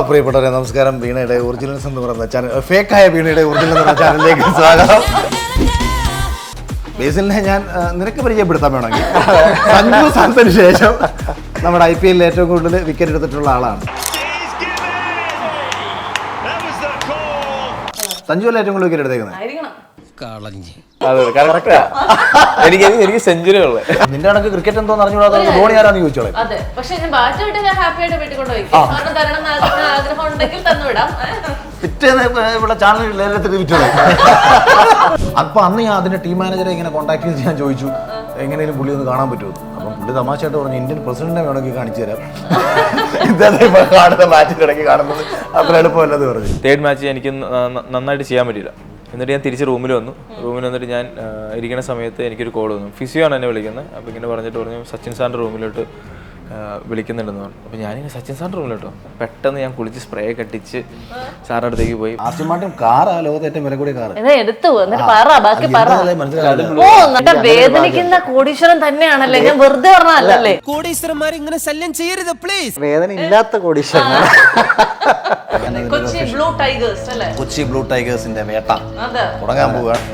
പ്രിയപ്പെട്ടവരെ നമസ്കാരം. വീണയുടെ ഒറിജിനൽസ് എന്ന് പറയുന്ന ചാനൽ, ഫേക്കായ വീണയുടെ ഒറിജിനൽ എന്ന് പറയുന്ന ചാനലിലേക്ക് സ്വാഗതം. ബേസിലിനെ ഞാൻ നിനക്ക് പരിചയപ്പെടുത്താൻ വേണമെങ്കിൽ സഞ്ജു സാംസന് ശേഷം നമ്മുടെ IPL ഏറ്റവും കൂടുതൽ വിക്കറ്റ് എടുത്തിട്ടുള്ള ആളാണ്. സഞ്ജു അല്ല ഏറ്റവും കൂടുതൽ വിക്കറ്റ് എടുത്തേക്കുന്നത്. എനിക്ക് സെഞ്ചുറി ഉള്ളത്. നിന്റെ കണക്ക് ക്രിക്കറ്റ് എന്തോന്ന് അറിഞ്ഞൂടാ, ധോണി ആരാന്ന് ചോദിച്ചോളെ. പിറ്റേന്ന് ഇവിടെ ചാനൽ ലേലത്തിൽ വിറ്റോളെ. അപ്പൊ അന്ന് ഞാൻ അതിന്റെ ടീം മാനേജറെ ഇങ്ങനെ കോൺടാക്ട് ചെയ്ത് ഞാൻ ചോദിച്ചു എങ്ങനെയും പുള്ളി ഒന്ന് കാണാൻ പറ്റുമോ. അപ്പം പുള്ളി തമാശയായിട്ട് പറഞ്ഞു ഇന്ത്യൻ പ്രസിഡന്റിനെ വേണമെങ്കിൽ കാണിച്ചു തരാം. ഇതേ കാണുന്ന മാച്ചിനിടയ്ക്ക് കാണുന്നത് അത്ര എളുപ്പമല്ലെന്ന് പറഞ്ഞു. തേർഡ് മാച്ച് എനിക്ക് നന്നായിട്ട് ചെയ്യാൻ പറ്റില്ല. എന്നിട്ട് ഞാൻ തിരിച്ച് റൂമിൽ വന്നിട്ട് ഞാൻ ഇരിക്കുന്ന സമയത്ത് എനിക്കൊരു കോൾ വന്നു. ഫിസിയോ ആണ് എന്നെ വിളിക്കുന്നത്. അപ്പോൾ ഇങ്ങനെ പറഞ്ഞു സച്ചിൻ സാറിൻ്റെ റൂമിലോട്ട് വിളിക്കുന്നുണ്ടെന്ന് പറഞ്ഞു. അപ്പോൾ ഞാനിങ്ങനെ സച്ചിൻ സാറിൻ്റെ റൂമിലോട്ടോ പെട്ടെന്ന് ഞാൻ കുളിച്ച് സ്പ്രേ കട്ടിച്ച് സാറിൻ്റെ അടുത്തേക്ക് പോയി. ആദ്യമായിട്ടും കാറാ ലോകത്ത് ഏറ്റവും വില കൂടിയ കാർ വേദനിക്കുന്ന കോടീശ്വരൻ തന്നെയാണല്ലേ. ഞാൻ വെറുതെ പറഞ്ഞല്ലേ. കോടീശ്വരന്മാർ ഇങ്ങനെ ശല്യം ചെയ്യരുത് പ്ലീസ്. വേദന ഇല്ലാത്ത കോടീശ്വരൻ. കൊച്ചി ബ്ലൂ ടൈഗേഴ്സ് അല്ലേ? കൊച്ചി ബ്ലൂ ടൈഗേഴ്സിന്റെ വേട്ട തുടങ്ങാൻ പോവുകയാണ്.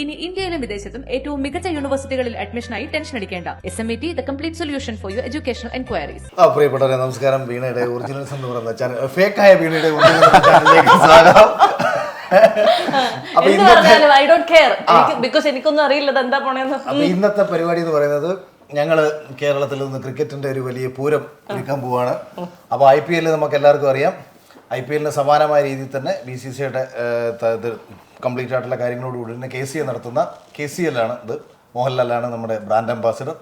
ഇനി ഇന്ത്യയിലും വിദേശത്തും ഏറ്റവും മികച്ച യൂണിവേഴ്സിറ്റികളിൽ അഡ്മിഷനായി ടെൻഷൻ അടിക്കേണ്ട. SMET the complete solution for your educational enquiries. പ്രിയപ്പെട്ടവരെ നമസ്കാരം. വീണയുടെ ഒറിജിനൽസ് എന്ന് പറയുന്ന ചാനൽ, ഫേക്കായ വീണയുടെ ഒറിജിനൽ ചാനലിലേക്ക് സ്വാഗതം. എനിക്കൊന്നും അറിയില്ല എന്താ പോണേന്ന്. അപ്പൊ ഇന്നത്തെ പരിപാടി എന്ന് പറയുന്നത് ഞങ്ങള് കേരളത്തിൽ നിന്ന് ക്രിക്കറ്റിന്റെ ഒരു വലിയ പൂരം ഒരുക്കാൻ പോവാണ്. അപ്പൊ IPL നമുക്ക് എല്ലാവർക്കും അറിയാം. IPL സമാനമായ രീതിയിൽ തന്നെ BCCIയുടെ കംപ്ലീറ്റ് ആയിട്ടുള്ള കാര്യങ്ങളോടുകൂടി തന്നെ KCA നടത്തുന്ന KCL ആണ് ഇത്. മോഹൻലാലാണ് നമ്മുടെ ബ്രാൻഡ് അംബാസിഡർ.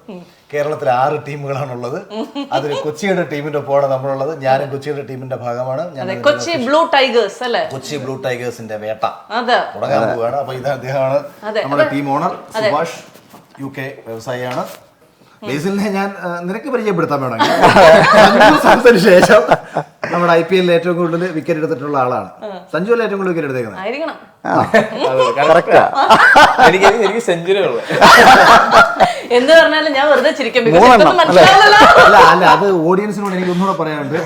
കേരളത്തിൽ 6 ടീമുകളാണുള്ളത്. അതിൽ കൊച്ചിയുടെ ടീമിന്റെ ഒപ്പമാണ് നമ്മളുള്ളത്. ഞാനും കൊച്ചിയുടെ ടീമിന്റെ ഭാഗമാണ്. കൊച്ചി ബ്ലൂ ടൈഗേഴ്സ് അല്ലേ? കൊച്ചി ബ്ലൂ ടൈഗേഴ്സിന്റെ വേട്ട തുടങ്ങാൻ പോവുകയാണ്. അപ്പൊ ഇത് അദ്ദേഹമാണ് നമ്മുടെ ടീം ഓണർ. സുഭാഷ് UK വ്യവസായിയാണ്. ബേസിലിനെ ഞാൻ നിനക്ക് പരിചയപ്പെടുത്താൻ വേണമെങ്കിൽ സഞ്ജു സാംസന് ശേഷം നമ്മുടെ IPL ഏറ്റവും കൂടുതൽ വിക്കറ്റ് എടുത്തിട്ടുള്ള ആളാണ്. സഞ്ജു അല്ല ഏറ്റവും കൂടുതൽ വിക്കറ്റ് എടുത്തേക്കുന്നത്. എനിക്ക് സെഞ്ചുറി ഉള്ളത്. എന്ത് പറഞ്ഞാലും ഞാൻ വെറുതെ ചിരിക്കും. അല്ല, അത് ഓഡിയൻസിനോട് എനിക്ക് ഒന്നുകൂടെ പറയാനുണ്ട്.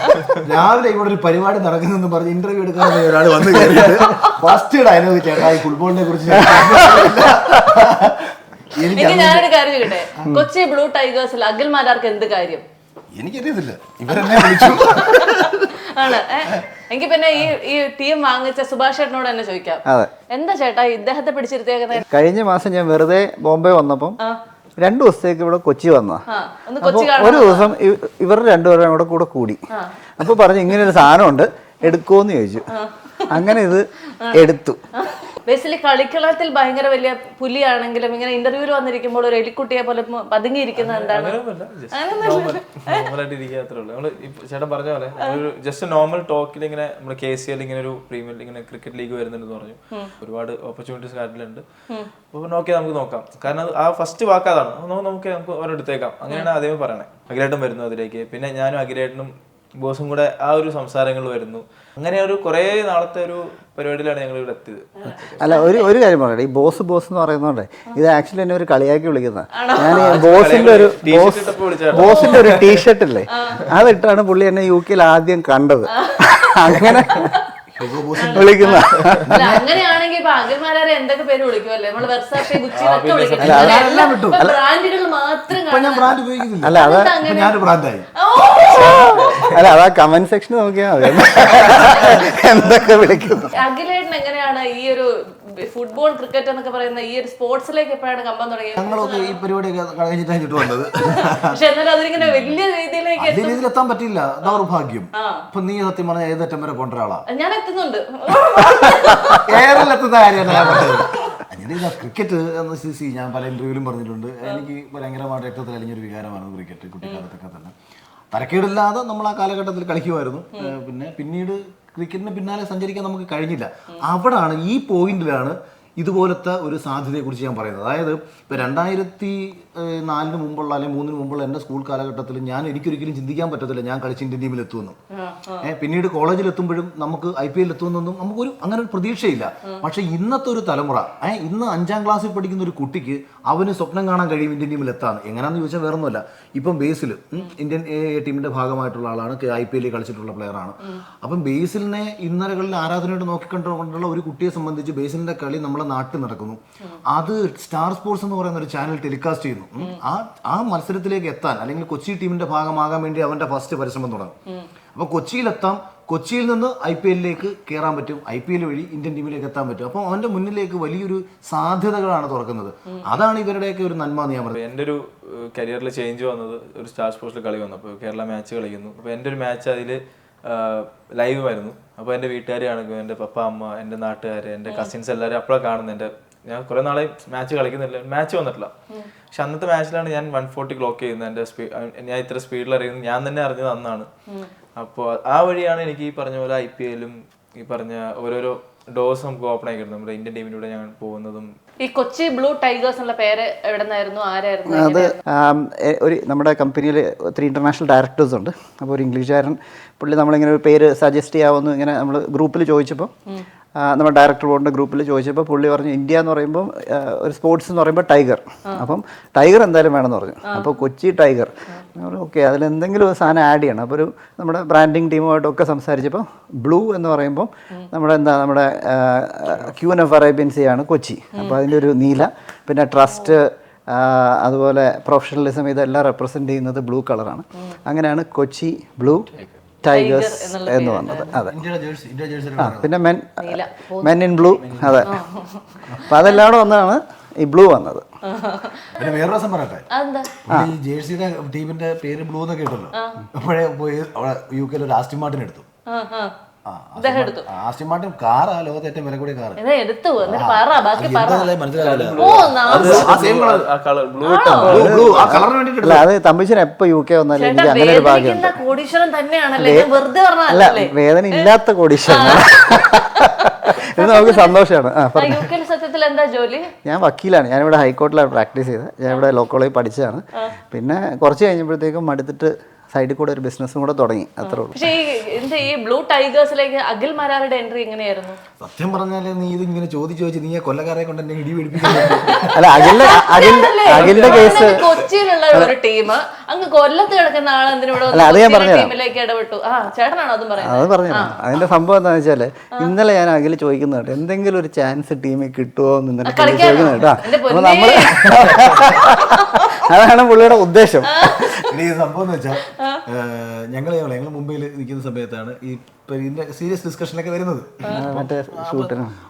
രാവിലെ ഇവിടെ ഒരു പരിപാടി നടക്കുന്നെന്ന് പറഞ്ഞ് ഇന്റർവ്യൂ എടുക്കാൻ ഒരാൾ വന്ന് കയറിയിട്ട് ഫസ്റ്റ് ഡയലോഗ് ചേട്ടാ ഈ ഫുട്ബോളിനെ കുറിച്ച് ഞാനൊരു കാര്യം ചോദിക്കട്ടെ. കൊച്ചി ബ്ലൂ ടൈഗേഴ്സിൽ അഖിൽമാരാർക്ക് എന്ത് കാര്യം? എനിക്കറിയത്തില്ല. ഇവരെന്നെ വിളിച്ചു ആണ്. എങ്കിൽ പിന്നെ ഈ ടീം വാങ്ങിച്ച സുഭാഷ് ചേട്ടനോട് തന്നെ ചോദിക്കാം. എന്താ ചേട്ടാ ഇദ്ദേഹത്തെ പിടിച്ചിരുത്തിയേക്കുന്നത്? കഴിഞ്ഞ മാസം ഞാൻ വെറുതെ ബോംബെ വന്നപ്പം 2 ദിവസത്തേക്ക് ഇവിടെ കൊച്ചി വന്ന. ഒരു ദിവസം ഇവർ രണ്ടുപേരും കൂടെ കൂടി. അപ്പൊ പറഞ്ഞു ഇങ്ങനെ ഒരു സാധനം ഉണ്ട്, എടുക്കുമോന്ന് ചോദിച്ചു. അങ്ങനെ ഇത് എടുത്തു. ബേസിലി കളിക്കളത്തിൽ ഭയങ്കര വലിയ പുലിയാണെങ്കിലും ഇങ്ങനെ ഇന്റർവ്യൂവിൽ വന്നിരിക്കുമ്പോൾ ഒരു എലിക്കുട്ടിയെ പോലെ പതുങ്ങിയിരിക്കുന്നത് എന്താണ്? ചേട്ടൻ പറഞ്ഞ പോലെ ജസ്റ്റ് നോർമൽ ടോക്കിൽ ഇങ്ങനെ നമ്മുടെ KCL ഇങ്ങനെ ഒരു പ്രീമിയർ ഇങ്ങനെ ക്രിക്കറ്റ് ലീഗ് വരുന്നുണ്ടെന്ന് പറഞ്ഞു. ഒരുപാട് ഓപ്പർച്യൂണിറ്റീസ് കാര്യത്തിലുണ്ട്. അപ്പൊ നമുക്ക് നോക്കാം. കാരണം ആ ഫസ്റ്റ് വാക്ക് അതാണ്. നമുക്ക് ഒരെടുത്തേക്കാം. അങ്ങനെയാണ് ആദ്യമേ പറയണേ. അഖിലേട്ടൻ വരുന്നു അതിലേക്ക്. പിന്നെ ഞാനും അഖിലേട്ടനും ബോസും കൂടെ ആ ഒരു സംസാരങ്ങൾ വരുന്നു. അങ്ങനെ ഒരു കുറെ നാളത്തെ ഒരു പരിപാടിയിലാണ് ഞങ്ങൾ ഇവിടെ എത്തിയത്. അല്ല, ഒരു കാര്യം പറയട്ടെ. ഈ ബോസ് എന്ന് പറയുന്നോണ്ടേ ഇത് ആക്ച്വലി എന്നെ ഒരു കളിയാക്കി വിളിക്കുന്ന. ഞാൻ ഈ ബോസിന്റെ ഒരു ടീഷർട്ട് ഇല്ലേ, അതിട്ടാണ് പുള്ളി എന്നെ UK ആദ്യം കണ്ടത്. അങ്ങനെ വിളിക്കുന്ന. അങ്ങനെയാണെങ്കിൽ ഇപ്പൊ അഖിൽമാരെ എന്തൊക്കെ പേര് വിളിക്കുമല്ലേ? നമ്മള് വെർസാഷെ, ഗുച്ചി ഒക്കെ വിളിക്കും. ബ്രാൻഡുകൾ മാത്രം. അല്ല, അതാ കമന്റ് സെക്ഷൻ നോക്കിയാൽ മതി എന്തൊക്കെ വിളിക്കുന്നു. അഖിലേട്ടൻ എങ്ങനെയാണ് ഈ ഒരു ഫുട്ബോൾ ക്രിക്കറ്റ് എന്നൊക്കെ പറയുന്ന ഈ ഒരു സ്പോർട്സിലേക്ക് എപ്പോഴാണ് കമ്പം തുടങ്ങിയത്? ഞങ്ങളൊക്കെ ഈ പരിപാടി കഴിഞ്ഞിട്ട് വന്നത്. പക്ഷെ എന്നാലും അതിങ്ങനെ വലിയ രീതിയിലേക്ക് എത്താൻ പറ്റില്ല. ദൗർഭാഗ്യം. ഇപ്പൊ നീ സത്യം പറഞ്ഞ ഏതറ്റം വരെ കൊണ്ട ഒരാളാ. ഞാൻ എത്തുന്നുണ്ട്. കേരളത്തിലെത്തുന്ന കാര്യമാണ് ഞാൻ പറഞ്ഞത്. അങ്ങനെ ക്രിക്കറ്റ് എന്ന സ്ഥിതി ഞാൻ പല ഇന്റർവ്യൂവിലും പറഞ്ഞിട്ടുണ്ട്. എനിക്ക് ഭയങ്കരമായിട്ട് രക്തത്തിൽ അലിഞ്ഞൊരു വികാരമാണ് ക്രിക്കറ്റ്. കുട്ടിക്കാലത്തൊക്കെ തന്നെ തരക്കേടില്ലാതെ നമ്മൾ ആ കാലഘട്ടത്തിൽ കളിക്കുമായിരുന്നു. പിന്നീട് ക്രിക്കറ്റിന് പിന്നാലെ സഞ്ചരിക്കാൻ നമുക്ക് കഴിഞ്ഞില്ല. അവിടാണ് ഈ പോയിന്റിലാണ് ഇതുപോലത്തെ ഒരു സാധ്യതയെക്കുറിച്ച് ഞാൻ പറയുന്നത്. അതായത് ഇപ്പോൾ 4-ന് മുമ്പുള്ള അല്ലെങ്കിൽ 3-ന് മുമ്പുള്ള എൻ്റെ സ്കൂൾ കാലഘട്ടത്തിൽ എനിക്കൊരിക്കലും ചിന്തിക്കാൻ പറ്റത്തില്ല ഞാൻ കളിച്ച് ഇന്ത്യൻ ടീമിൽ എത്തുമെന്നും. പിന്നീട് കോളേജിൽ എത്തുമ്പോഴും നമുക്ക് IPL എത്തുമെന്നൊന്നും നമുക്കൊരു അങ്ങനെ ഒരു പ്രതീക്ഷയില്ല. പക്ഷെ ഇന്നത്തെ ഒരു തലമുറ, ഇന്ന് 5ാം ക്ലാസ്സിൽ പഠിക്കുന്ന ഒരു കുട്ടിക്ക് അവന് സ്വപ്നം കാണാൻ കഴിയും ഇന്ത്യൻ ടീമിൽ എത്താൻ. എങ്ങനെയാണെന്ന് ചോദിച്ചാൽ വേറെ ഒന്നുമല്ല, ഇപ്പം ബേസിൽ ഇന്ത്യൻ ടീമിന്റെ ഭാഗമായിട്ടുള്ള ആളാണ്, IPL കളിച്ചിട്ടുള്ള പ്ലെയറാണ്. അപ്പം ബേസിലിനെ ഇന്നലകളിൽ ആരാധനയോട് നോക്കിക്കൊണ്ടുള്ള ഒരു കുട്ടിയെ സംബന്ധിച്ച് ബേസിലിന്റെ കളി നമ്മളെ നാട്ടിൽ നടക്കുന്നു. അത് സ്റ്റാർ സ്പോർട്സ് എന്ന് പറയുന്ന ഒരു ചാനൽ ടെലികാസ്റ്റ് ചെയ്യുന്നു. ആ മത്സരത്തിലേക്ക് എത്താൻ അല്ലെങ്കിൽ കൊച്ചി ടീമിന്റെ ഭാഗമാകാൻ വേണ്ടി അവന്റെ ഫസ്റ്റ് പരിശ്രമം തുടങ്ങും. അപ്പൊ കൊച്ചിയിലെത്താം, കൊച്ചിയിൽ നിന്ന് IPL കയറാൻ പറ്റും, IPL വഴി ഇന്ത്യൻ ടീമിലേക്ക് എത്താൻ പറ്റും. അപ്പോൾ അവന്റെ മുന്നിലേക്ക് വലിയൊരു സാധ്യതകളാണ് തുറക്കുന്നത്. അതാണ് ഇവരുടെയൊക്കെ ഒരു നന്മ എന്ന് ഞാൻ പറയുന്നത്. എൻ്റെ ഒരു കരിയറിൽ ചേഞ്ച് വന്നത് ഒരു സ്റ്റാർ സ്പോർട്സിൽ കളി വന്നപ്പോൾ കേരള മാച്ച് കളിക്കുന്നു. അപ്പോൾ എൻ്റെ ഒരു മാച്ച് അതിൽ ലൈവ് ആയിരുന്നു. അപ്പോൾ എൻ്റെ വീട്ടുകാർ കാണിക്കും, എൻ്റെ പപ്പ അമ്മ, എൻ്റെ നാട്ടുകാർ, എൻ്റെ കസിൻസ് എല്ലാവരും അപ്പോഴാണ് കാണുന്നത്. ഞാൻ കുറേ നാളെ മാച്ച് കളിക്കുന്നില്ല, മാച്ച് വന്നിട്ടില്ല. പക്ഷെ അന്നത്തെ മാച്ചിലാണ് ഞാൻ 140 ക്ലോക്ക് ചെയ്യുന്നത്. എൻ്റെ ഞാൻ ഇത്ര സ്പീഡിൽ അറിയുന്നത് ഞാൻ തന്നെ അറിഞ്ഞത് അന്നാണ്. അപ്പോൾ ആ വഴിയാണ് എനിക്ക് ഈ പറഞ്ഞ പോലെ IPL-ഉം ഈ പറഞ്ഞ ഓരോരോ ഡോസ് നമുക്ക് ഓപ്പൺ ആക്കിയിരുന്നു. നമ്മുടെ ഇന്ത്യൻ ടീമിലൂടെ ഞാൻ പോകുന്നതും. ഈ കൊച്ചി ബ്ലൂ ടൈഗേഴ്സ് എന്നുള്ള പേര് എവിടെ നിന്നായിരുന്നു, ആരായിരുന്നു? അത് ഒരു നമ്മുടെ കമ്പനിയിൽ 3 ഇന്റർനാഷണൽ ഡയറക്ടേഴ്സ് ഉണ്ട്. അപ്പോൾ ഒരു ഇംഗ്ലീഷുകാരൻ പുള്ളി നമ്മളിങ്ങനെ ഒരു പേര് സജസ്റ്റ് ചെയ്യാമെന്ന് ഇങ്ങനെ നമ്മൾ ഗ്രൂപ്പിൽ ചോദിച്ചപ്പോൾ, നമ്മുടെ ഡയറക്ടർ ബോർഡിൻ്റെ ഗ്രൂപ്പിൽ ചോദിച്ചപ്പോൾ പുള്ളി പറഞ്ഞു ഇന്ത്യ എന്ന് പറയുമ്പോൾ ഒരു സ്പോർട്സ് എന്ന് പറയുമ്പോൾ ടൈഗർ, അപ്പം ടൈഗർ എന്തായാലും വേണമെന്ന് പറഞ്ഞു. അപ്പോൾ കൊച്ചി ടൈഗർ ഓക്കെ, അതിലെന്തെങ്കിലും ഒരു സാധനം ആഡ് ചെയ്യണം. അപ്പോൾ ഒരു നമ്മുടെ ബ്രാൻഡിങ് ടീമുമായിട്ടൊക്കെ സംസാരിച്ചപ്പോൾ ബ്ലൂ എന്ന് പറയുമ്പോൾ നമ്മുടെ QNF അറേബ്യൻ സീ ആണ് കൊച്ചി. അപ്പോൾ അതിൻ്റെ ഒരു നീല, പിന്നെ ട്രസ്റ്റ്, അതുപോലെ പ്രൊഫഷണലിസം, ഇതെല്ലാം റെപ്രസെൻ്റ് ചെയ്യുന്നത് ബ്ലൂ കളറാണ്. അങ്ങനെയാണ് കൊച്ചി ബ്ലൂ ടൈഗേഴ്സ് എന്ന് വന്നത്. അതെ, പിന്നെ മെൻ ഇൻ ബ്ലൂ. അതെ, അപ്പം അതെല്ലാം കൂടെ വന്നതാണ് ഈ ബ്ലൂ വന്നത്. പിന്നെ വേറെ ദിവസം പറയട്ടെ, ഈ ജേഴ്സിയുടെ ടീമിന്റെ പേര് ബ്ലൂ എന്നൊക്കെ കേട്ടല്ലോ. അപ്പോഴേ പോയി അവിടെ UK ഒരു ആസ്റ്റിൻ മാർട്ടിൻ എടുത്തു. ആസ്റ്റിൻ മാർട്ടിൻ കാറാ, ലോകത്തെ ഏറ്റവും വില കൂടിയ കാർ. അല്ല, അത് തമ്പിച്ചിന് എപ്പോ UK വന്നാലും എനിക്ക് അങ്ങനെ ഒരു ഭാഗ്യമുണ്ട്. അല്ല, വേദന ഇല്ലാത്ത കോടീശ്വരൻ. ഇത് നമുക്ക് സന്തോഷമാണ്. സത്യത്തിൽ എന്താ ജോലി? ഞാൻ വക്കീലാണ്. ഞാനിവിടെ ഹൈക്കോർട്ടിലാണ് പ്രാക്ടീസ് ചെയ്തത്. ഞാൻ ഇവിടെ ലോ കോളേജിൽ പഠിച്ചതാണ്. പിന്നെ കുറച്ച് കഴിഞ്ഞപ്പോഴത്തേക്കും മടുത്തിട്ട് സൈഡിൽ കൂടെ ഒരു ബിസിനസ്സും കൂടെ തുടങ്ങി, അത്രേ ഉള്ളൂ. പക്ഷേ ഈ ബ്ലൂ ടൈഗേഴ്സിലേക്ക് അഖിൽ മാരാരുടെ എൻട്രി എങ്ങനെയായിരുന്നു? സത്യം പറഞ്ഞാല് നീ ഇത് ഇങ്ങനെ ചോദിച്ചു നീ കൊല്ലക്കാരെ കൊണ്ട് എന്നെ ഇടി പിടിപ്പിക്കുന്നു. അല്ല, അഖിലിന്റെ കേസ് കൊച്ചിയിലുള്ള ഒരു ടീം അങ്ങ് കൊല്ലത്ത് കിടക്കുന്ന ആൾ ടീമിലേക്ക് ഇടപെട്ടു. ചേട്ടനാണോ അതും പറയുന്നത്? അത് പറഞ്ഞു. അതിന്റെ സംഭവം എന്താണെന്ന് വെച്ചാല്, ഇന്നലെ ഞാൻ അഖിൽ ചോദിക്കുന്ന കേട്ടോ, എന്തെങ്കിലും ഒരു ചാൻസ് ടീമിൽ കിട്ടുമോ എന്ന് ഇന്നലെ ചോദിക്കുന്ന കേട്ടോ. അപ്പൊ നമ്മള് അതാണ് പുള്ളിയുടെ ഉദ്ദേശം. ഇനി സംഭവം എന്ന് വെച്ചാൽ ഞങ്ങൾ മുംബൈയിൽ നിൽക്കുന്ന സമയത്താണ് ഈ ഇതിന്റെ സീരിയസ് ഡിസ്കഷനൊക്കെ വരുന്നത്.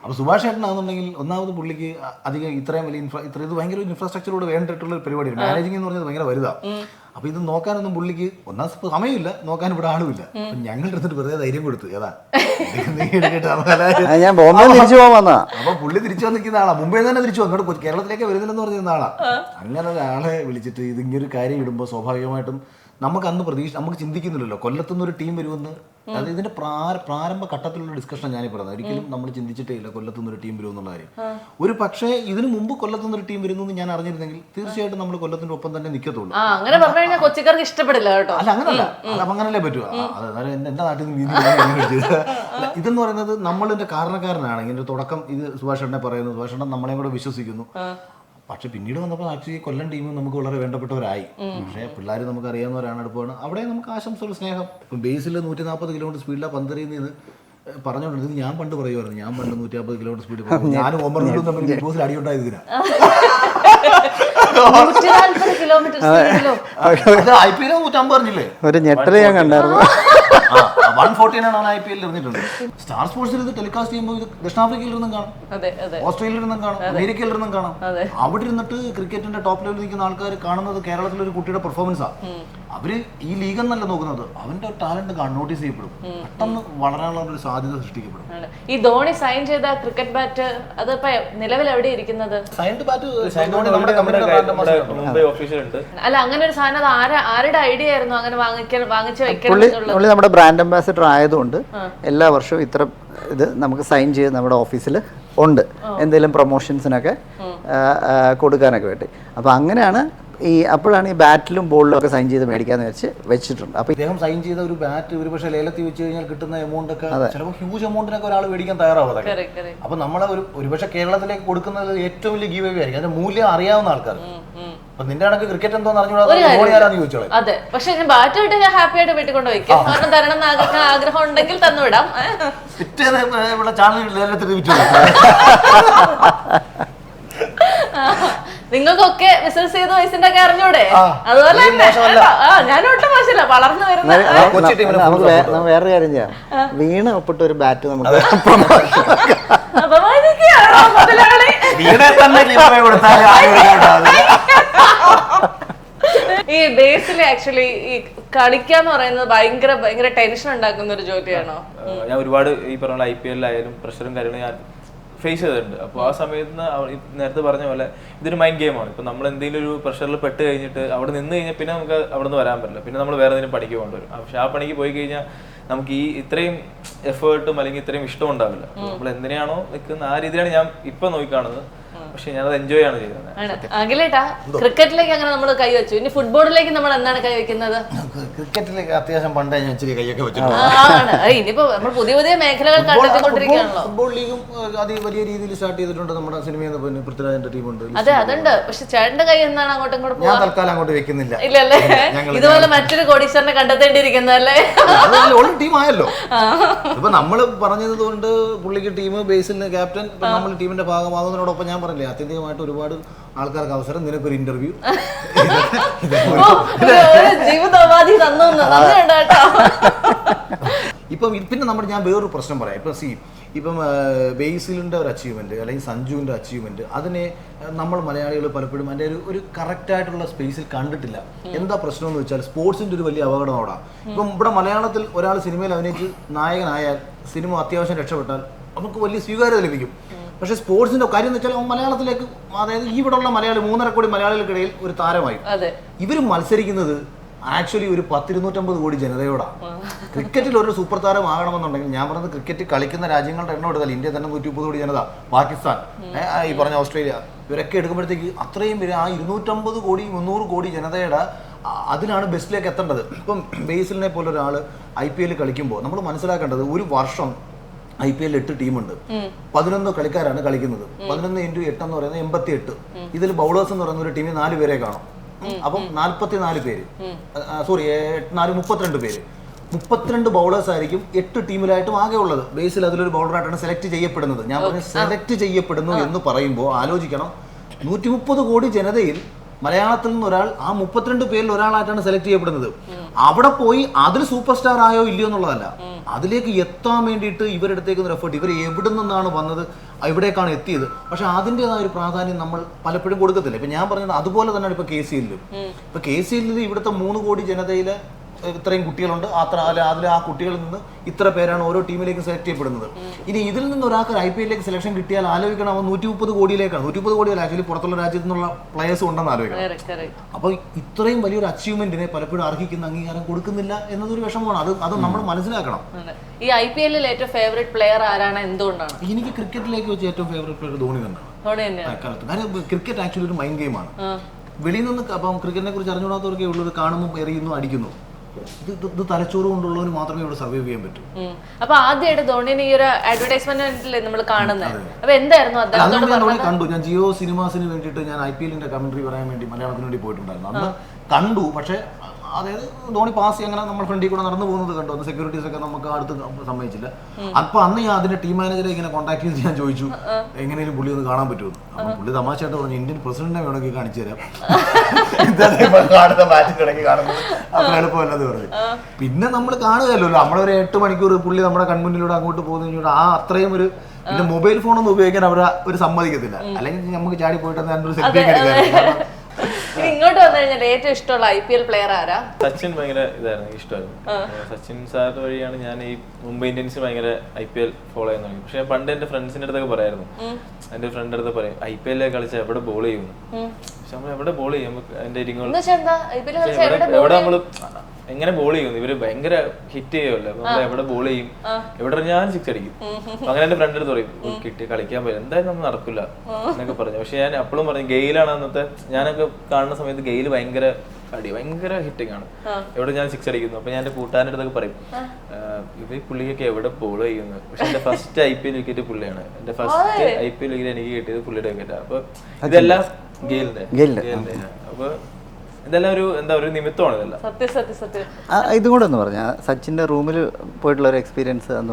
അപ്പൊ സുഭാഷ് ചേട്ടനാണെന്നുണ്ടെങ്കിൽ ഒന്നാമത് പുള്ളിക്ക് അധികം ഇത്രയും വലിയ ഇത് ഭയങ്കര ഇൻഫ്രാസ്ട്രക്ചറോട് വേണ്ടിയിട്ടുള്ള ഒരു പരിപാടിയാണ്. മാനേജിംഗ് എന്ന് പറഞ്ഞത് ഭയങ്കര വലുതാ. അപ്പൊ ഇത് നോക്കാനൊന്നും പുള്ളിക്ക് ഒന്നാം സമയമില്ല, നോക്കാൻ ഇവിടെ ആളുമില്ല. അപ്പൊ ഞങ്ങൾ എടുത്തിട്ട് വെറുതെ ധൈര്യം കൊടുത്തു, ഏതാ ഞാൻ ബോംബെ തിരിച്ചു പോകാൻ വന്നാ. അപ്പൊ പുള്ളി തിരിച്ചു വന്നിരിക്കുന്ന ആളാ, മുംബൈയിൽ തന്നെ തിരിച്ചു വന്നു, കേരളത്തിലേക്ക് വരുന്നില്ലെന്ന് പറഞ്ഞിരുന്ന ആളാ. അങ്ങനെ ഒരാളെ വിളിച്ചിട്ട് ഇത് ഇങ്ങനൊരു കാര്യം ഇടുമ്പോൾ സ്വാഭാവികമായിട്ടും നമുക്ക് അന്ന് നമുക്ക് ചിന്തിക്കുന്നില്ലല്ലോ കൊല്ലത്തുനിന്ന് ഒരു ടീം വരുമെന്ന്. അത് ഇതിന്റെ പ്രാരംഭ ഘട്ടത്തിലുള്ള ഡിസ്കഷൻ ഞാനീ പറയുന്നത്. ഒരിക്കലും നമ്മൾ ചിന്തിച്ചിട്ടേ ഇല്ല കൊല്ലത്തുനിന്ന് ഒരു ടീം വരുമെന്നുള്ള കാര്യം. ഒരു പക്ഷേ ഇതിനു മുമ്പ് കൊല്ലത്തുനിന്ന് ഒരു ടീം വരുന്നു എന്ന് ഞാൻ അറിഞ്ഞിരുന്നെങ്കിൽ തീർച്ചയായിട്ടും നമ്മൾ കൊല്ലത്തിന്റെ ഒപ്പം തന്നെ നിൽക്കത്തുള്ളൂ. അങ്ങനെ പറഞ്ഞു കഴിഞ്ഞാൽ കൊച്ചിക്കാർക്ക് ഇഷ്ടപ്പെടില്ല കേട്ടോ. അല്ല, അങ്ങനല്ല, അങ്ങനല്ലേ പറ്റുക. എന്റെ നാട്ടിൽ നിന്ന് ഇതെന്ന് പറയുന്നത് നമ്മളിന്റെ കാരണക്കാരനാണ്. ഇങ്ങനെ തുടക്കം ഇത് സുഭാഷ് ചേട്ടനെ പറയുന്നു, സുഭാഷ് ചേട്ടൻ നമ്മളെയും കൂടെ വിശ്വസിക്കുന്നു. പക്ഷെ പിന്നീട് വന്നപ്പോൾ ആക്ച്വലി കൊല്ലം ടീം നമുക്ക് വളരെ വേണ്ടപ്പെട്ടവരായി. പക്ഷേ പിള്ളേർ നമുക്ക് അറിയാവുന്നവരാണ്, അടുപ്പാണ്. അവിടെ നമുക്ക് ആശംസകൾ, സ്നേഹം. ബേസിൽ 140 കിലോമീറ്റർ സ്പീഡിലാണ് പന്തെറിയുന്നത് പറഞ്ഞുകൊണ്ടിരുന്നത്. ഞാൻ പണ്ട് പറയുമായിരുന്നു, ഞാൻ പണ്ട് 150 കിലോമീറ്റർ സ്പീഡിൽ പോകും. ഞാനും ഓമറിനും തമ്മിൽ ബിഗ് ബോസിൽ അടിയുണ്ടായത് ഇതിനാ. IPL 150 പറഞ്ഞില്ലേ, ഒരു ഞെട്ടല് ഞാൻ കണ്ടായിരുന്നു. 149 IPL എറിഞ്ഞിട്ടുണ്ട്. സ്റ്റാർ സ്പോർട്സിൽ ഇത് ടെലികാസ്റ്റ് ചെയ്യുമ്പോൾ ഇത് ദക്ഷിണാഫ്രിക്കയിൽ ഇരുന്നും കാണും, ഓസ്ട്രേലിയയിൽ ഇരുന്നും കാണും, അമേരിക്കയിൽ ഇരുന്നും കാണും. അവിടെ ഇരുന്നിട്ട് ക്രിക്കറ്റിന്റെ ടോപ്പ് ലെവലിൽ നിൽക്കുന്ന ആൾക്കാർ കാണുന്നത് കേരളത്തിലെ ഒരു കുട്ടിയുടെ പെർഫോമൻസാണ്. അവര് ഈ ലീഗ് എന്നല്ല നോക്കുന്നത്, അവന്റെ ടാലന്റ് നോട്ടീസ് ചെയ്യപ്പെടും, പെട്ടെന്ന് വളരാനുള്ള ഒരു സാധ്യത സൃഷ്ടിക്കപ്പെടും. ഈ ധോണി സൈൻ ചെയ്ത ക്രിക്കറ്റ് ബാറ്റ് അതിപ്പോ നിലവിൽ എവിടെ ഇരിക്കുന്നത്? സൈൻഡ് ബാറ്റ് മുംബൈ ഓഫീഷ്യൽ ഉണ്ട്. അല്ല, അങ്ങനെ ഒരു സാധനം ആരുടെ ഐഡിയ ആയിരുന്നു അങ്ങനെ വാങ്ങിച്ചു വെക്കണം? പുള്ളി നമ്മുടെ ബ്രാൻഡ് അംബാസിഡർ ആയതുകൊണ്ട് എല്ലാ വർഷവും ഇത്ര ഇത് നമുക്ക് സൈൻ ചെയ്ത് നമ്മുടെ ഓഫീസിൽ ഉണ്ട് എന്തെങ്കിലും പ്രൊമോഷൻസിനൊക്കെ കൊടുക്കാനൊക്കെ വേണ്ടി. അപ്പോൾ അങ്ങനെയാണ് അപ്പോഴാണ് ഈ ബാറ്റിലും ബോളിലും ഒക്കെ സൈൻ ചെയ്ത് മേടിക്കാന്ന് വെച്ചിട്ടുണ്ട്. അപ്പോൾ ഇദ്ദേഹം സൈൻ ചെയ്ത ഒരു ബാറ്റ് ഒരു പക്ഷേ ലേലത്തിൽ വെച്ച് കഴിഞ്ഞാൽ കിട്ടുന്ന എമൗണ്ട് ഒക്കെ ചിലപ്പോൾ ഹ്യൂജ് എമൗണ്ടിനൊക്കെ ഒരാൾ മേടിക്കാൻ തയ്യാറാവുക. അപ്പൊ നമ്മളെ ഒരുപക്ഷെ കേരളത്തിലേക്ക് കൊടുക്കുന്നത് ഏറ്റവും വലിയ ഗീവ് അവേ ആയിരിക്കും. അതിന്റെ മൂല്യം അറിയാവുന്ന ആൾക്കാർ. അപ്പൊ നിന്റെ കണക്ക് ക്രിക്കറ്റ് എന്തോന്ന് അറിഞ്ഞൂടാന്ന് ചോദിച്ചോളെ. അതെ, പക്ഷെ ഞാൻ ബാറ്റ് കിട്ടി ഞാൻ ഹാപ്പി ആയിട്ട് വീട്ടിൽ കൊണ്ട് വയ്ക്കും. കാരണം തരണം എന്ന് ആഗ്രഹം ഉണ്ടെങ്കിൽ തന്നുവിടാം. ഇവിടെ ചാനൽ ലേലത്തിൽ വിറ്റു. നിങ്ങൾക്കൊക്കെ ബിസിനസ് ചെയ്ത വയസ്സിന്റെ ഒക്കെ അറിഞ്ഞൂടെ? അതുപോലെ ഞാനൊട്ടും മോശമില്ല, വളർന്നു വരുന്ന. നമുക്ക് വേറൊരു കാര്യം ചെയ്യാം, വീണ ഒപ്പിട്ട ഒരു ബാറ്റ് നമുക്ക് ഈ ബേസിൽ ആക്ച്വലി ഈ കളിക്കാന്ന് പറയുന്നത് ഭയങ്കര ടെൻഷൻ ഉണ്ടാക്കുന്ന ഒരു ജോലിയാണോ? ഞാൻ ഒരുപാട് ഈ പറഞ്ഞ IPL-ലായാലും പ്രഷറും കാര്യങ്ങളും ഞാൻ ഫേസ് ചെയ്തിട്ടുണ്ട്. അപ്പോൾ ആ സമയത്ത് നേരത്തെ പറഞ്ഞ പോലെ ഇതൊരു മൈൻഡ് ഗെയിമാണ്. ഇപ്പം നമ്മൾ എന്തെങ്കിലും ഒരു പ്രഷറിൽ പെട്ട് കഴിഞ്ഞിട്ട് അവിടെ നിന്ന് കഴിഞ്ഞാൽ പിന്നെ നമുക്ക് അവിടെ നിന്ന് വരാൻ പറ്റില്ല. പിന്നെ നമ്മൾ വേറെ എന്തെങ്കിലും പണിക്ക് പോകേണ്ടി വരും. പക്ഷെ ആ പണിക്ക് പോയി കഴിഞ്ഞാൽ നമുക്ക് ഇത്രയും എഫേർട്ടും അല്ലെങ്കിൽ ഇത്രയും ഇഷ്ടം ഉണ്ടാവില്ല. നമ്മൾ എന്തിനാണോ നിൽക്കുന്ന ആ രീതിയിലാണ് ഞാൻ ഇപ്പം നോക്കിക്കാണുന്നത്. പക്ഷെ ഞാനത് എൻജോയ് ആണ് ചെയ്യുന്നത്. അഖിലേട്ടാ, ക്രിക്കറ്റിലേക്ക് അങ്ങനെ നമ്മൾ കൈവച്ചു, ഇനി ഫുട്ബോളിലേക്ക് നമ്മൾ എന്താണ് കൈവയ്ക്കുന്നത്? ക്രിക്കറ്റിലേക്ക് അത്യാവശ്യം പണ്ടേ ഞാൻ ഇച്ചിരി കൈയൊക്കെ വെച്ചിട്ടുണ്ട്. ഇനിയിപ്പോ നമ്മൾ പുതിയ പുതിയ മേഖലകൾ കണ്ടെത്തിക്കൊണ്ടിരിക്കുകയാണല്ലോ. ഫുട്ബോൾ ലീഗും അത് വലിയ രീതിയിൽ സ്റ്റാർട്ട് ചെയ്തിട്ടുണ്ട്. നമ്മുടെ സിനിമയിൽ നിന്ന് പൃഥ്വിരാജിന്റെ ടീമുണ്ട്. അതെ, അതുണ്ട്. പക്ഷെ ചേട്ടന്റെ കൈ എന്താണ് അങ്ങോട്ടും ഇങ്ങോട്ടും ഞാൻ തൽക്കാലം അങ്ങോട്ട് വെക്കുന്നില്ല. ഇല്ലല്ലേ? ഇതുപോലെ മറ്റൊരു കോടീശ്വരനെ കണ്ടെത്തേണ്ടിയിരിക്കുന്നല്ലേ? ടീം ആയല്ലോ. ഇപ്പൊ നമ്മള് പറഞ്ഞത് കൊണ്ട് പുള്ളിക്ക് ടീം ബേസിൽ ക്യാപ്റ്റൻ, നമ്മൾ ടീമിന്റെ ഭാഗമാകുന്നതിനോടൊപ്പം ഞാൻ പറഞ്ഞില്ലേ, ആത്യന്തികമായിട്ട് ഒരുപാട് ആൾക്കാർക്ക് അവസരം, നിനക്കൊരു ഇന്റർവ്യൂ, ജീവിതോപാധി തന്നു. ഇപ്പം പിന്നെ ഞാൻ വേറൊരു പ്രശ്നം പറയാം. ഇപ്പം ഇപ്പം ബേസിലിൻ്റെ ഒരു അച്ചീവ്മെൻറ്റ് അല്ലെങ്കിൽ സഞ്ജുവിൻ്റെ അച്ചീവ്മെൻറ്റ്, അതിനെ നമ്മൾ മലയാളികൾ പലപ്പോഴും അതിൻ്റെ ഒരു കറക്റ്റായിട്ടുള്ള സ്പേസിൽ കണ്ടിട്ടില്ല. എന്താ പ്രശ്നം എന്ന് വെച്ചാൽ സ്പോർട്സിൻ്റെ ഒരു വലിയ അപകടം അവിടെ. ഇപ്പം ഇവിടെ മലയാളത്തിൽ ഒരാൾ സിനിമയിൽ അഭിനയിച്ച് നായകനായാൽ, സിനിമ അത്യാവശ്യം രക്ഷപ്പെട്ടാൽ നമുക്ക് വലിയ സ്വീകാര്യത ലഭിക്കും. പക്ഷേ സ്പോർട്സിൻ്റെ കാര്യം എന്ന് വെച്ചാൽ മലയാളത്തിലേക്ക്, അതായത് ഇവിടെ ഉള്ള മലയാളി 3.5 കോടി മലയാളികൾക്കിടയിൽ ഒരു താരമായി. ഇവർ മത്സരിക്കുന്നത് ആക്ച്വലി ഒരു 250 കോടി ജനതയോടാണ്. ക്രിക്കറ്റിൽ ഒരു സൂപ്പർ താരം ആകണമെന്നുണ്ടെങ്കിൽ, ഞാൻ പറഞ്ഞത് ക്രിക്കറ്റ് കളിക്കുന്ന രാജ്യങ്ങളുടെ എണ്ണം എടുത്താൽ ഇന്ത്യ തന്നെ 130 കോടി ജനത, പാകിസ്ഥാൻ, ഈ പറഞ്ഞ ഓസ്ട്രേലിയ, ഇവരൊക്കെ എടുക്കുമ്പോഴത്തേക്ക് അത്രയും പേര് ആ 250 കോടി 300 കോടി ജനതയുടെ അതിലാണ് ബെസ്റ്റിലേക്ക് എത്തേണ്ടത്. ഇപ്പം ബേസിലിനെ പോലെ ഒരാൾ IPL കളിക്കുമ്പോൾ നമ്മൾ മനസ്സിലാക്കേണ്ടത്, ഒരു വർഷം IPL 8 ടീമുണ്ട്, 11 കളിക്കാരാണ് കളിക്കുന്നത്. 11 × 8 എന്ന് പറയുന്നത് 88. ഇതിൽ ബൗളേഴ്സ് എന്ന് പറയുന്ന ഒരു ടീമിൽ 4 പേരെ കാണും. അപ്പം 44 പേര്, സോറി 32 പേര്, 32 ബൗളേഴ്സ് ആയിരിക്കും 8 ടീമിലായിട്ടും ആകെ ഉള്ളത്. ബേസിൽ അതിലൊരു ബൗളറായിട്ടാണ് സെലക്ട് ചെയ്യപ്പെടുന്നത്. ഞാൻ പറഞ്ഞ സെലക്ട് ചെയ്യപ്പെടുന്നു എന്ന് പറയുമ്പോൾ ആലോചിക്കണം, 130 കോടി ജനതയിൽ മലയാളത്തിൽ നിന്ന് ഒരാൾ ആ 32 പേരിൽ ഒരാളായിട്ടാണ് സെലക്ട് ചെയ്യപ്പെടുന്നത്. അവിടെ പോയി അതിൽ സൂപ്പർ സ്റ്റാർ ആയോ ഇല്ലയോ എന്നുള്ളതല്ല, അതിലേക്ക് എത്താൻ വേണ്ടിയിട്ട് ഇവരെടുത്തേക്കുന്ന എഫേർട്ട്, ഇവർ എവിടെ നിന്നാണ് വന്നത്, ഇവിടേക്കാണ് എത്തിയത്. പക്ഷെ അതിൻ്റെതായ ഒരു പ്രാധാന്യം നമ്മൾ പലപ്പോഴും കൊടുക്കത്തില്ല. ഇപ്പം ഞാൻ പറഞ്ഞത് അതുപോലെ തന്നെയാണ് ഇപ്പോൾ KCL-ലും. ഇപ്പോൾ KCL-ൽ ഇവിടുത്തെ 3 കോടി ജനതയിൽ ഇത്രയും കുട്ടികളുണ്ട്. അതിൽ ആ കുട്ടികളിൽ നിന്ന് ഇത്ര പേരാണ് ഓരോ ടീമിലേക്ക് സെലക്ട് ചെയ്യപ്പെടുന്നത്. ഇനി ഇതിൽ നിന്ന് ഒരാൾക്ക് IPL-ലേക്ക് സെലക്ഷൻ കിട്ടിയാൽ ആലോചിക്കണം, അവൻ 130 കോടിയിലേക്കാണ്. 130 കോടിയല്ല, ആക്ച്വലി പുറത്തുള്ള രാജ്യത്തു നിന്നുള്ള പ്ലേയേഴ്സ് ഉണ്ടെന്ന് ആലോചിക്കണം. അപ്പോൾ ഇത്രയും വലിയൊരു അച്ചീവ്മെന്റിനെ പലപ്പോഴും അർഹിക്കുന്ന അംഗീകാരം കൊടുക്കുന്നില്ല എന്നതൊരു വിഷമമാണ്. അത് നമ്മൾ മനസ്സിലാക്കണം. ഈ IPL-ൽ ഏറ്റവും ഫേവറേറ്റ് പ്ലെയർ ആരാണ്, എന്തുകൊണ്ടാണ്? എനിക്ക് ക്രിക്കറ്റിലേക്ക് വെച്ച് ഏറ്റവും ഫേവറേറ്റ് പ്ലെയർ ധോണി തന്നെയാണ്. കാരണം ക്രിക്കറ്റ് ആക്ച്വലി ഒരു മൈൻഡ് ഗെയിമാണ്. വെളിയിൽ നിന്ന് അപ്പം ക്രിക്കറ്റിനെ കുറിച്ച് അറിഞ്ഞുകൂടാത്തവർക്കേ ഉള്ളത്, കാണുമ്പോൾ എറിയുന്നു, അടിക്കുന്നു. ഇത് തലച്ചോറ് കൊണ്ടുള്ളവർ മാത്രമേ ഇവിടെ സർവൈവ് ചെയ്യാൻ പറ്റൂ. അപ്പൊ ആദ്യമായിട്ട് ധോണിനെ ഈ ഒരു അഡ്വർടൈസ്മെന്റിലല്ലേ നമ്മൾ കാണുന്നത്. അപ്പൊ എന്തായിരുന്നു ധോണി കണ്ടു. ഞാൻ ജിയോ സിനിമാസിന് വേണ്ടിയിട്ട് ഞാൻ IPL-ന്റെ കമന്ററി പറയാൻ വേണ്ടി മലയാളത്തിന് വേണ്ടി പോയിട്ടുണ്ടായിരുന്നു. അന്ന് കണ്ടു. പക്ഷെ അതായത് ധോണി പാസ് അങ്ങനെ നമ്മൾ ഫ്രണ്ടിൽ കൂടെ നടന്നു പോകുന്നത് കണ്ടു. അന്ന് സെക്യൂരിറ്റീസ് ഒക്കെ നമുക്ക് അടുത്ത് സമ്മതിച്ചില്ല. അപ്പൊ അന്ന് ഞാൻ അതിന്റെ ടീം മാനേജറെ ഇങ്ങനെ കോൺടാക്ട് ചെയ്ത് ഞാൻ ചോദിച്ചു, എങ്ങനെയും പുള്ളി ഒന്ന് കാണാൻ പറ്റുമെന്ന്. അപ്പൊ പുള്ളി തമാശയായിട്ട് പറഞ്ഞു, ഇന്ത്യൻ പ്രസിഡന്റിനെ വേണമെങ്കിൽ കാണിച്ചു തരാം, കാണുന്ന മാച്ചിനിടയ്ക്ക് കാണുന്നത് അത്ര എളുപ്പമല്ലെന്ന് പറഞ്ഞു. പിന്നെ നമ്മൾ കാണുകയല്ലോ, നമ്മളൊരു 8 മണിക്കൂർ പുള്ളി നമ്മുടെ കൺമുന്നിലൂടെ അങ്ങോട്ട് പോകുന്നതിനോട് ആ അത്രയും ഒരു, പിന്നെ മൊബൈൽ ഫോണൊന്നും ഉപയോഗിക്കാൻ അവർ ഒരു സമ്മതിക്കത്തില്ല. അല്ലെങ്കിൽ നമുക്ക് ചാടി പോയിട്ട് ഞാനൊരു സെൽഫി എടുക്കാം. ഇങ്ങോട്ട് വന്നു കഴിഞ്ഞാൽ ഏറ്റവും ഇഷ്ടമുള്ള IPL പ്ലെയർ ആരാ? സച്ചിൻ ഭയങ്കര ഇതായിരുന്നു, ഇഷ്ടമായിരുന്നു. സച്ചിൻ സാർ വഴിയാണ് ഞാൻ ഈ മുംബൈ ഇന്ത്യൻസ് ഭയങ്കര IPL ഫോളോ ചെയ്യാൻ തുടങ്ങി. പക്ഷെ പണ്ട് എന്റെ ഫ്രണ്ട്സിന്റെ അടുത്തൊക്കെ പറയായിരുന്നു, എന്റെ ഫ്രണ്ട് അടുത്ത് പറയും IPL കളിച്ചാൽ എവിടെ ബോൾ ചെയ്യുന്നു. പക്ഷെ നമ്മൾ എവിടെ ബോൾ ചെയ്യും, എന്റെ എവിടെ നമ്മള് എങ്ങനെ ബോൾ ചെയ്യുന്നു, ഇവര് ഭയങ്കര ഹിറ്റ് ചെയ്യുമല്ലോ, നമ്മൾ എവിടെ ബോൾ ചെയ്യും, എവിടെ ഞാൻ 6 അടിക്കും. അങ്ങനെ എന്റെ ഫ്രണ്ട് അടുത്ത് പറയും കിട്ടി കളിക്കാൻ പറ്റും, എന്തായാലും നമ്മൾ നടക്കില്ല എന്നൊക്കെ പറഞ്ഞു. പക്ഷെ ഞാൻ അപ്പോഴും പറഞ്ഞു ഗെയിലാണ് അന്നത്തെ, ഞാനൊക്കെ കാണുന്ന സമയത്ത് ഗെയിൽ ഭയങ്കര ഹിറ്റിംഗ് ആണ്, എവിടെ ഞാൻ 6 അടിക്കുന്നു. അപ്പൊ ഞാൻ എന്റെ കൂട്ടുകാരൻ്റെ അടുത്തൊക്കെ പറയും ഇത് പുള്ളിയൊക്കെ എവിടെ ബോൾ ചെയ്യുന്നു. പക്ഷെ എന്റെ ഫസ്റ്റ് IPL വിക്കറ്റ് പുള്ളിയാണ്, എന്റെ ഫസ്റ്റ് IPL വിക്കറ്റ് എനിക്ക് കിട്ടിയത് പുള്ളിയുടെ വിക്കറ്റാണ്. അപ്പൊ ഇതെല്ലാം ഗെയിലിന്റെ. അപ്പൊ ഇതെല്ലാം ഒരു എന്താ ഒരു നിമിത്തമാണ് ഇതെല്ലാം. സത്യം ഇതും കൂടെ ഒന്ന് പറഞ്ഞ സച്ചിന്റെ റൂമിൽ പോയിട്ടുള്ള ഒരു എക്സ്പീരിയൻസ് എന്ന്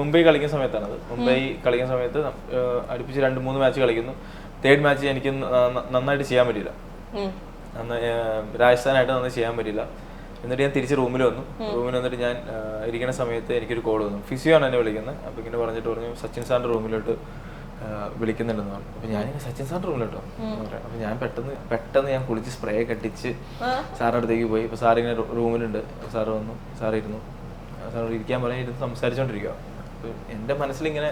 മുംബൈ കളിക്കുന്ന സമയത്താണത്. മുംബൈ കളിക്കുന്ന സമയത്ത് അടുപ്പിച്ച് 2-3 മാച്ച് കളിക്കുന്നു. 3rd മാച്ച് എനിക്ക് നന്നായിട്ട് ചെയ്യാൻ പറ്റില്ല, രാജസ്ഥാനായിട്ട് നന്നായി ചെയ്യാൻ പറ്റില്ല. എന്നിട്ട് ഞാൻ തിരിച്ച് റൂമിൽ വന്നിട്ട് ഞാൻ ഇരിക്കുന്ന സമയത്ത് എനിക്കൊരു കോൾ വന്നു. ഫിസിയോ ആണ് എന്നെ വിളിക്കുന്നത്. അപ്പോൾ ഇങ്ങനെ പറഞ്ഞു സച്ചിൻ സാറിൻ്റെ റൂമിലോട്ട് വിളിക്കുന്നുണ്ടെന്ന് പറഞ്ഞു. അപ്പോൾ ഞാൻ സച്ചിൻ സാറിൻ്റെ റൂമിലോട്ടോ പറയാം. അപ്പോൾ ഞാൻ പെട്ടെന്ന് ഞാൻ കുളിച്ച് സ്പ്രേ കെട്ടിച്ച് സാറിൻ്റെ അടുത്തേക്ക് പോയി. അപ്പോൾ സാറിങ്ങനെ റൂമിലുണ്ട്. സാറ് വന്നു, സാറിരുന്നു, സാറോട് ഇരിക്കാൻ പറഞ്ഞിരുന്ന് സംസാരിച്ചുകൊണ്ടിരിക്കുക. അപ്പോൾ എൻ്റെ മനസ്സിലിങ്ങനെ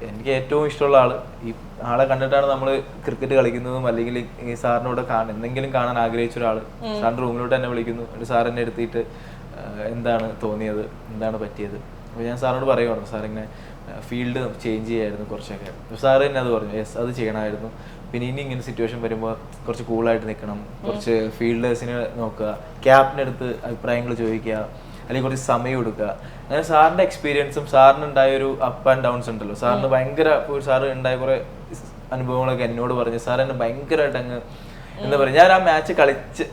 എനിക്ക് ഏറ്റവും ഇഷ്ടമുള്ള ആള്, ഈ ആളെ കണ്ടിട്ടാണ് നമ്മൾ ക്രിക്കറ്റ് കളിക്കുന്നതും അല്ലെങ്കിൽ ഈ സാറിനോട് എന്തെങ്കിലും കാണാൻ ആഗ്രഹിച്ച ഒരാള് സാറിന്റെ റൂമിലോട്ട് എന്നെ വിളിക്കുന്നു. എന്നിട്ട് സാർ എന്നെ എടുത്തിട്ട് എന്താണ് തോന്നിയത്, എന്താണ് പറ്റിയത്. അപ്പോൾ ഞാൻ സാറിനോട് പറയുവായിരുന്നു സാറിങ്ങനെ ഫീൽഡ് ചേഞ്ച് ചെയ്യായിരുന്നു കുറച്ചൊക്കെ. സാറ് തന്നെ അത് പറഞ്ഞു, യെസ് അത് ചെയ്യണമായിരുന്നു. പിന്നെ ഇനി ഇങ്ങനെ സിറ്റുവേഷൻ വരുമ്പോൾ കുറച്ച് കൂളായിട്ട് നിൽക്കണം, കുറച്ച് ഫീൽഡേഴ്സിനെ നോക്കുക, ക്യാപ്റ്റൻ്റെ അടുത്ത് അഭിപ്രായങ്ങൾ ചോദിക്കുക, അല്ലെങ്കിൽ കുറച്ച് സമയം എടുക്കുക. അങ്ങനെ സാറിന്റെ എക്സ്പീരിയൻസും സാറിനുണ്ടായ ഒരു അപ്പ് ആൻഡ് ഡൗൺസ് ഉണ്ടല്ലോ, സാറിന് ഭയങ്കര സാറ് ഉണ്ടായ കുറെ അനുഭവങ്ങളൊക്കെ എന്നോട് പറഞ്ഞു. സാർ എന്നെ ഭയങ്കരമായിട്ട് അങ്ങ് എന്താ പറയുക, ഞാൻ ആ മാച്ച്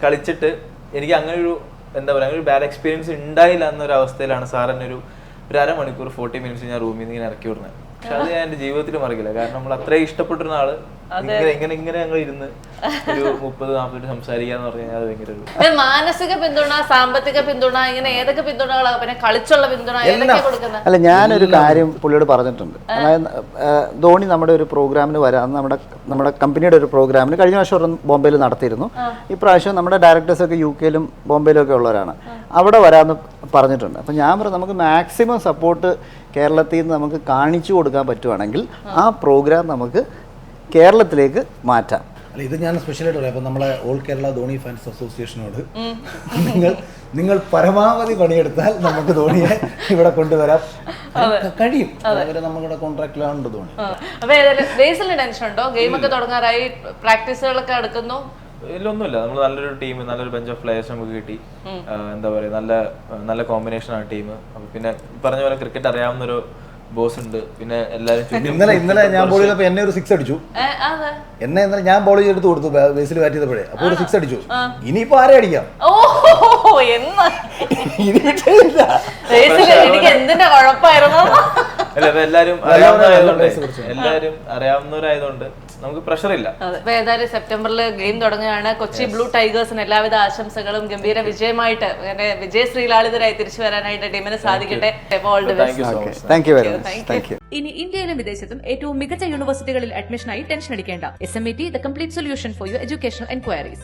കളിച്ചിട്ട് എനിക്ക് അങ്ങനെ ഒരു എന്താ പറയുക അങ്ങനെ ഒരു ബാഡ് എക്സ്പീരിയൻസ് ഉണ്ടായില്ല എന്നൊരു അവസ്ഥയിലാണ് സാർ എന്നെ ഒരു അരമണിക്കൂർ 40 മിനിറ്റ്സ് ഞാൻ റൂമിൽ നിന്ന് ഇങ്ങനെ ഇറക്കി വിടുന്നത്. പക്ഷെ അത് ഞാൻ എന്റെ ജീവിതത്തിൽ മറക്കില്ല. കാരണം നമ്മൾ അത്രയും ഇഷ്ടപ്പെട്ടിരുന്ന ആള് ഇങ്ങനെ ഞങ്ങൾ ഇരുന്ന് ഒരു 30-40 സംസാരിക്കാന്ന് പറഞ്ഞാൽ അത് ഭയങ്കര ഒരു മാനസിക പിന്തുണ, സാമ്പത്തിക പിന്തുണ, ഇങ്ങനെ ഏതൊക്കെ പിന്തുണകളാണ്, പിന്നെ കളിച്ചുള്ള പിന്തുണ ഏതൊക്കെ കൊടുക്കുന്നത്? അല്ല, ഞാനൊരു കാര്യം പുള്ളിയോട് പറഞ്ഞിട്ടുണ്ട്. അതായത് ധോണി നമ്മുടെ ഒരു പ്രോഗ്രാമിന് വരാം, നമ്മുടെ കമ്പനിയുടെ ഒരു പ്രോഗ്രാമിന് കഴിഞ്ഞ വർഷം ബോംബെയിൽ നടത്തിയിരുന്നു. ഇപ്രാവശ്യം നമ്മുടെ ഡയറക്ടേഴ്സൊക്കെ UK-ലും ബോംബെയിലും ഒക്കെ ഉള്ളവരാണ്, അവിടെ വരാമെന്ന് പറഞ്ഞിട്ടുണ്ട്. അപ്പം ഞാൻ പറഞ്ഞു നമുക്ക് മാക്സിമം സപ്പോർട്ട് കേരളത്തിൽ നിന്ന് നമുക്ക് കാണിച്ചു കൊടുക്കാൻ പറ്റുവാണെങ്കിൽ ആ പ്രോഗ്രാം നമുക്ക് കേരളത്തിലേക്ക് മാറ്റാം. അല്ല, ഇത് ഞാൻ സ്പെഷ്യലായിട്ട് പറയാം. അപ്പം നമ്മളെ ഓൾ കേരള ധോണി ഫാൻസ് അസോസിയേഷനോട് നിങ്ങൾ പരമാവധി പണിയെടുത്താൽ നമുക്ക് ധോണിയെ ഇവിടെ കൊണ്ടുവരാൻ കഴിയും. അതുവരെ നമ്മുടെ കോൺട്രാക്റ്റിലാണ് ധോണി. അപ്പൊ ബേസിൽ ടെൻഷൻ ഉണ്ടോ? ഗെയിമൊക്കെ തുടങ്ങാറായി, പ്രാക്ടീസുകളൊക്കെ എടുക്കുന്നു? ഇതിലൊന്നുമില്ല, നമ്മൾ നല്ലൊരു ടീം, നല്ലൊരു ബെഞ്ച് ഓഫ് പ്ലേയേഴ്സ് നമുക്ക് കിട്ടി. എന്താ പറയുക, നല്ല കോമ്പിനേഷൻ ആണ് ടീം. അപ്പൊ പിന്നെ പറഞ്ഞ പോലെ ക്രിക്കറ്റ് അറിയാവുന്നൊരു ബോസ് ഉണ്ട്. പിന്നെ എല്ലാവരും ഇന്നലെ ഞാൻ ബോൾ ചെയ്തപ്പോൾ എന്നെ ഒരു 6 അടിച്ചു. ഇന്നലെ ഞാൻ ബോൾ ചെയ്തെടുത്ത് കൊടുത്തു ബേസിൽ ബാറ്റ് ചെയ്തപ്പോഴേ, അപ്പോൾ ഒരു 6 അടിച്ചു. ഇനിയിപ്പോ ആരെ അടിക്കാം? എനിക്ക് എന്തിന്റെ കുഴപ്പമായിരുന്നു? എല്ലാരും അറിയാവുന്നവരായതുകൊണ്ട് നമുക്ക് പ്രഷർ ഇല്ല. ഏതായാലും സെപ്റ്റംബറിൽ ഗെയിം തുടങ്ങുകയാണ്. കൊച്ചി ബ്ലൂ ടൈഗേഴ്സിന് എല്ലാവിധ ആശംസകളും, ഗംഭീര വിജയമായിട്ട് അങ്ങനെ വിജയ ശ്രീലാളിതരായി തിരിച്ചു വരാനായിട്ട് ടീമിന് സാധിക്കട്ടെ. ഇനി ഇന്ത്യയിലും വിദേശത്തും ഏറ്റവും മികച്ച യൂണിവേഴ്സിറ്റികളിൽ അഡ്മിഷനായി ടെൻഷൻ അടിക്കേണ്ട. SMET, the complete solution for your educational enquiries.